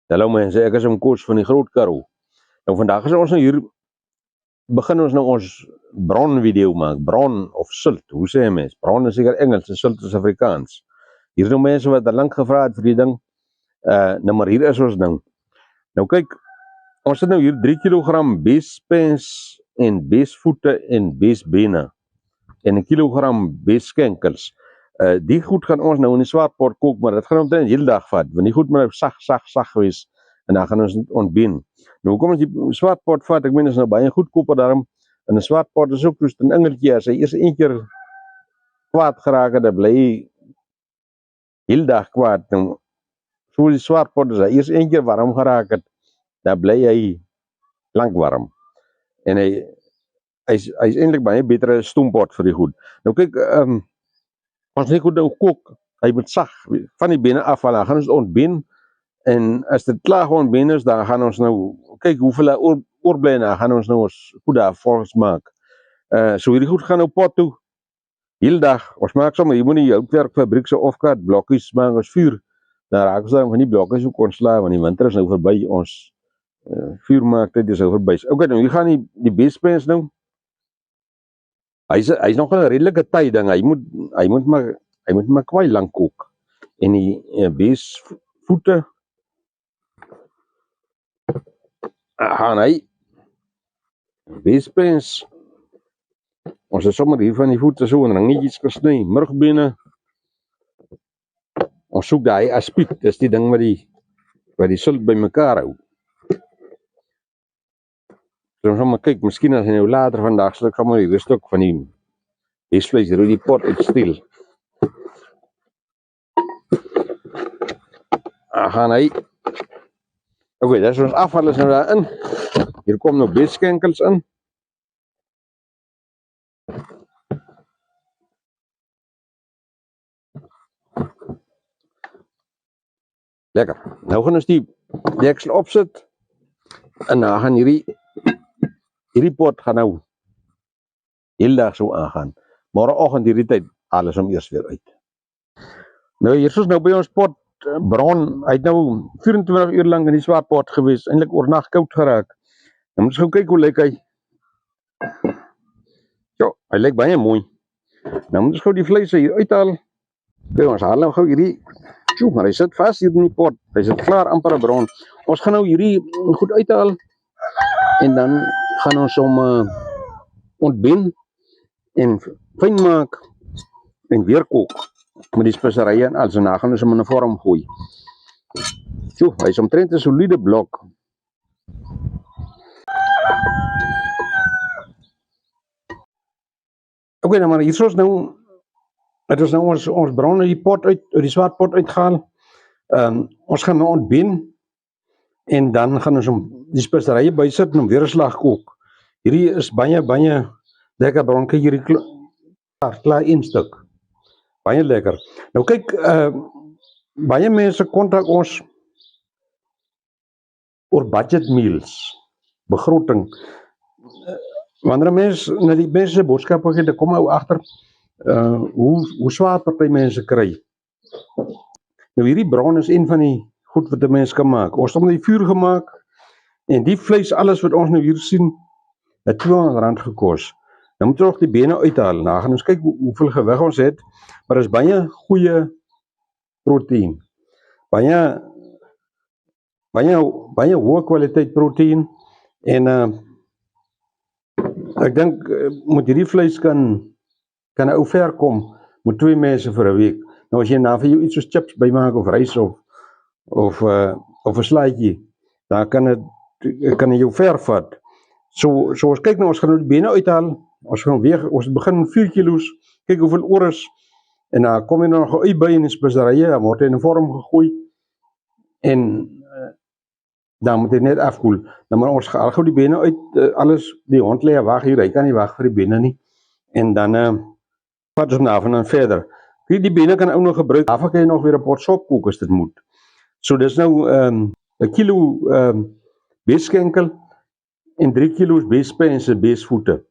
Hallo mense, ek is Koos van die Groot Karoo. Nou vandag is ons nou hier, begin ons nou ons bron video maak, bron of silt, hoe sê jy mens? Bron is seker Engels en silt is Afrikaans. Hier is nou mense wat al lank gevra het vir die ding, nou maar hier is ons ding. Nou kyk, ons het nou hier 3 kilogram beespens en beesvoete en beesbene en 1 kilogram beeskenkels. Die goed gaan ons nou in die swaardpot kook, maar dit gaan omtrent die hele dag vat, want die goed moet nou sag wees, en dan gaan ons ontbeen. Nou kom ons die swaardpot vat, ek meen is nou baie goedkoper daarom, en 'n swaardpot is ook soos 'n engeltjie, as hy eers 1 keer kwaad geraak het, dan bly hy hele dag kwaad. Nou, so die swaardpot, as hy eers 1 keer warm geraak het, dan bly hy lank warm. En hy is eintlik baie beter as 'n stoempot vir die goed. Nou kyk, ons nie goed nou kook, hy moet sag, van die bene afval, dan gaan ons ontbeen, en as dit klaar geontbeen is, dan gaan ons nou, kyk hoeveel oorbly, en dan gaan ons nou ons goed daar volgens maak. So hierdie goed gaan nou pot toe, heel dag, ons maak sommer, jy moet nie houtwerkfabriek so ofkaart, blokkies maak ons vuur, dan raak ons dan van die blokkies ook ontslaan, want die winter is nou verby, ons vuur maak, dit is nou verby. Ok, nou hier gaan die beespens nou, hy is nog 'n redelike tyd ding, hy moet maar kwai lank kook. En die beesvoete gaan hy beespens, ons het sommer hier van die voete so in ringetjies gesny, murgbene, ons soek daai aspiek, dis die ding wat die silt by mekaar hou. So ons maar kyk, miskien as hy nou later vandag sal ek sommer die stuk van die beesvleis hier die pot uitsteel. Gaan hy, ok, dis ons afval is nou daarin, hier kom nou beeskenkels in, lekker, nou gaan ons die deksel opsit, en dan gaan hierdie pot gaan nou heel dag so aangaan, morgenoggend hierdie tyd, alles om eers weer uit. Nou hier is nou by ons pot, bron, hy het nou 24 uur lang in die swaardpot gewees, eintlik oornag koud geraak. Nou moet ons gou kyk hoe lyk hy. Ja, hy lyk baie mooi. Nou moet ons gou die vleis hier uithaal. Okay, ons haal nou gou hierdie, maar hy sit vas hier in die pot. Hy sit klaar amper 'n bron. Ons gaan nou hierdie goed uithaal en dan gaan ons hom ontbeen en fyn maak en weer kook met die speserye en alles, en dan gaan ons hom in 'n vorm gooi. So, hy is omtrent 'n soliede blok. Ok, nou maar hier is ons nou, het ons nou ons bron uit die pot uit die swaardpot uitgehaal. Ons gaan nou ontbeen en dan gaan ons hom die speserye bysit en hom weer 'n slag kook. Hierdie is baie lekker bron, kyk hierdie klaar 1 stuk. Baie lekker. Nou kyk, baie mense kontak ons oor budget meals, begroting. Wanneer mense na die mense boodskappe gee, dan kom ou agter hoe swaar party mense kry. Nou hierdie bron is een van die goed wat 'n mens kan maak. Ons het hom die vuur gemaak en die vleis, alles wat ons nou hier sien, het R200 gekos. Nou moet ons nog die bene uithaal. Nou gaan ons kyk hoeveel gewig ons het, maar dit is baie goeie proteïen. Baie hoë kwaliteit proteïen en ek dink moet hierdie vleis kan 'n ou ver kom met 2 mense vir 'n week. Nou as jy na vir jou iets soos chips bymaak of rys of 'n slaaitjie, dan kan jy jou ver vat. So ons kyk nou, ons gaan nou die bene uithaal, ons gaan weer, ons begin 4 kilos, kyk hoeveel oor is, en dan kom jy nog 'n ui by in die speserye, dan word hy in 'n vorm gegooi, en dan moet hy net afkoel. Dan maar ons haal gou die bene uit, alles, die hond lê wag hier, hy kan nie wag vir die bene nie, en dan vat ons nou van verder. Die bene kan ou nog gebruik, daarvan kan jy nog weer 'n pot sop kook as dit moet. So dis nou 'n kilo beeskenkel en 3 kilos beespens en beesvoete.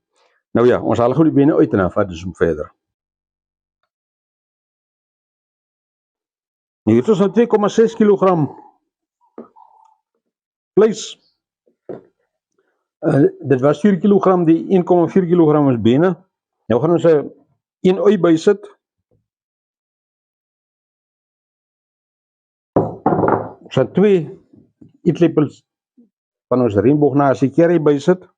Nou ja, ons haal gou die bene uit en dan vat ons hom verder. Hier is ons nou 2,6 kilogram vleis. Dit was 4 kg, die 1,4 kg is bene. Nou gaan ons 'n ui bysit. Ons gaan 2 eetlepels van ons reënboognasie curry bysit.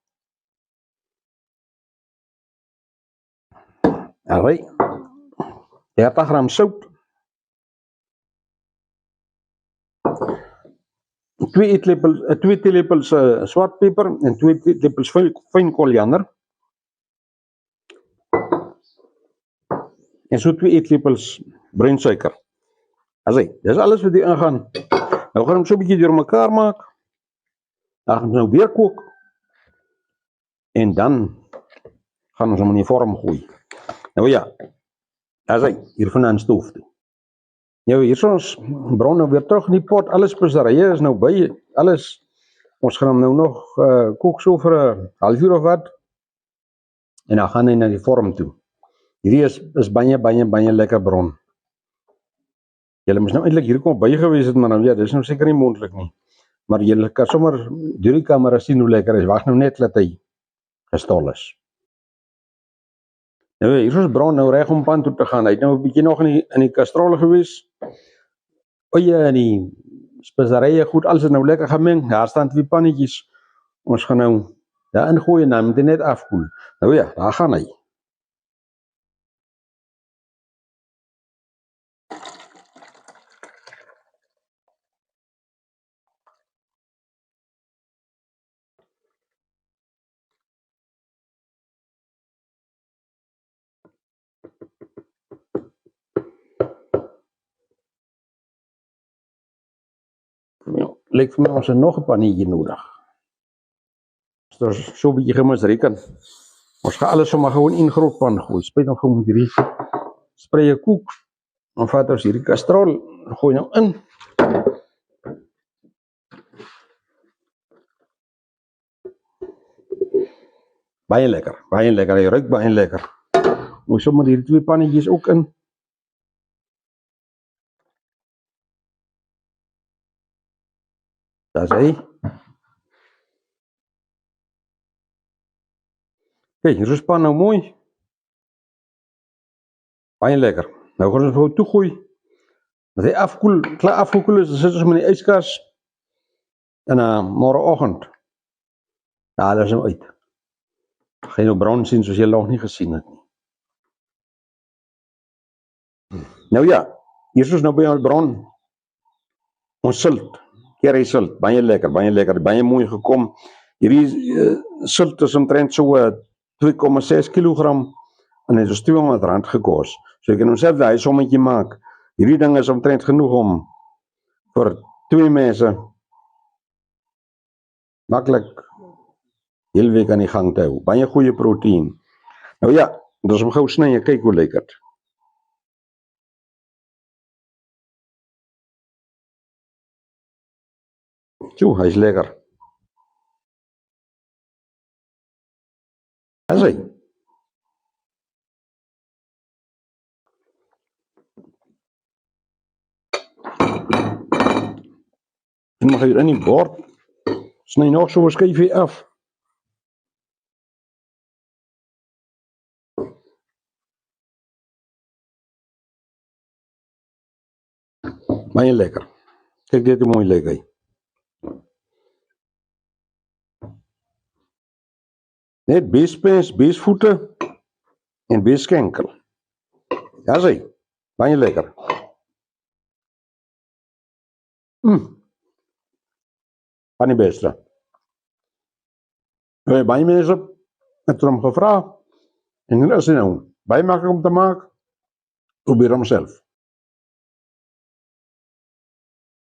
Alright. 30 gram sout. 2 teelepels swart peper en 2 teelepels fyn koriander. En so 2 eetlepels bruin suiker. Dis alles wat hier ingaan. Nou gaan ons so 'n bietjie deur mekaar maak. Dan gaan ons nou weer kook. En dan gaan ons hom in die vorm gooi. Nou ja. Hier van aan stoof toe. Nou hier is ons bron nou weer terug in die pot. Alles speserye is nou by. Alles. Ons gaan hom nou nog kook so vir 'n halfuur of wat. En dan gaan hy na die vorm toe. Hierdie is baie lekker bron. Julle moes nou eintlik hier kom by gewees het, maar nou ja, dis nou seker nie moontlik nie. Maar julle kan sommer deur die kamera sien hoe lekker is. Wag nou net dat hy gestol is. Nou hier is ons bron nou reg om pan toe te gaan. Hy het nou 'n bietjie nog in die kastrol gewees. Oeye en die speserye goed, alles is nou lekker gemeng. Daar staan 2 pannetjies. Ons gaan nou daarin gooi en dan moet dit net afkoel. Nou ja, daar gaan hy. Lyk vir my ons het nog 'n pannetjie nodig. As so 'n bietjie gemis reken. Ons gaan alles sommer gewoon in groot pan gooi. Spyt nog om hierdie spreye koek. Dan vat ons hierdie kastrol, gooi nou in. Baie lekker, hy ruik baie lekker. Ons sommer hierdie 2 pannetjies ook in. Daar's hy. Kyk, hier is pan nou mooi. Baie lekker. Nou gaan ons hom toegooi. As hy klaar afgekoel is, dan sit ons hom in die yskas. En môreoggend haal ons hom uit. Gaan nou bron sien soos jy nog nie gesien het nie. Nou ja, hier is ons nou by ons bron. Ons silt, curry silt, baie lekker, baie mooi gekom. Hierdie silt is omtrent so 2,6 kg en dit is R200 gekos. So jy kan homself daai sommetjie maak. Hierdie ding is omtrent genoeg om vir 2 mense maklik heel week aan die gang te hou. Baie goeie proteïen. Nou ja, dis om gou sny en kyk hoe lyk dit. Tjoe, hy is lekker. As hy. En mag hier in die bord sny nog so 'n skyfie af. Baie lekker. Kyk dit hoe mooi lyk hy. Net beespens, beesvoete en beeskenkel. Ja, sê. Baie lekker. Van die beste. Baie mense het hom gevra en dit is nou baie maklik om te maak. Probeer hom self.